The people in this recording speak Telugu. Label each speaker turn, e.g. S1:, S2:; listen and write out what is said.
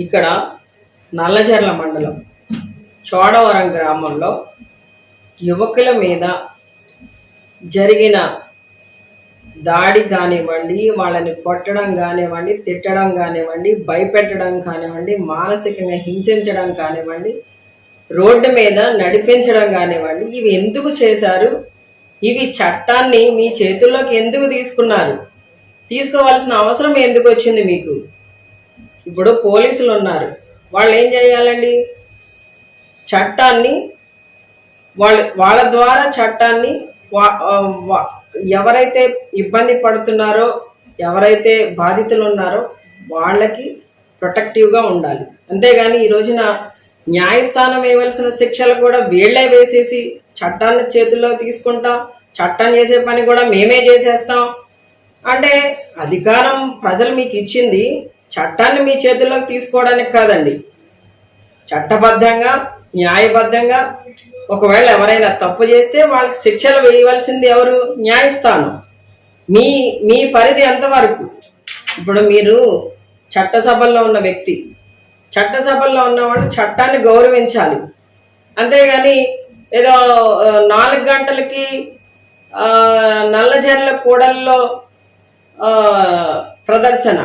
S1: ఇక్కడ నల్లజర్ల మండలం చోడవరం గ్రామంలో యువకుల మీద జరిగిన దాడి కానివ్వండి, వాళ్ళని కొట్టడం కానివ్వండి, తిట్టడం కానివ్వండి, భయపెట్టడం కానివ్వండి, మానసికంగా హింసించడం కానివ్వండి, రోడ్డు మీద నడిపించడం కానివ్వండి, ఇవి ఎందుకు చేశారు? ఇవి చట్టాన్ని మీ చేతుల్లోకి ఎందుకు తీసుకున్నారు? తీసుకోవాల్సిన అవసరం ఎందుకు వచ్చింది మీకు? ఇప్పుడు పోలీసులు ఉన్నారు, వాళ్ళు ఏం చేయాలండి? చట్టాన్ని వాళ్ళ ద్వారా చట్టాన్ని ఎవరైతే ఇబ్బంది పడుతున్నారో, ఎవరైతే బాధితులు ఉన్నారో వాళ్ళకి ప్రొటెక్టివ్గా ఉండాలి. అంతేగాని ఈ రోజున న్యాయస్థానం వేయవలసిన శిక్షలు కూడా వీళ్లే వేసేసి చట్టాన్ని చేతుల్లో తీసుకుంటాం, చట్టం చేసే పని కూడా మేమే చేసేస్తాం అంటే, అధికారం ప్రజలు మీకు ఇచ్చింది చట్టాన్ని మీ చేతుల్లోకి తీసుకోవడానికి కాదండి. చట్టబద్ధంగా, న్యాయబద్ధంగా ఒకవేళ ఎవరైనా తప్పు చేస్తే వాళ్ళకి శిక్షలు వేయవలసింది ఎవరు? న్యాయస్థానం. మీ పరిధి ఎంతవరకు? ఇప్పుడు మీరు చట్టసభల్లో ఉన్న వ్యక్తి, చట్టసభల్లో ఉన్నవాళ్ళు చట్టాన్ని గౌరవించాలి. అంతేగాని ఏదో 4 గంటలకి నల్లజర్ల కూడల్లో ప్రదర్శన,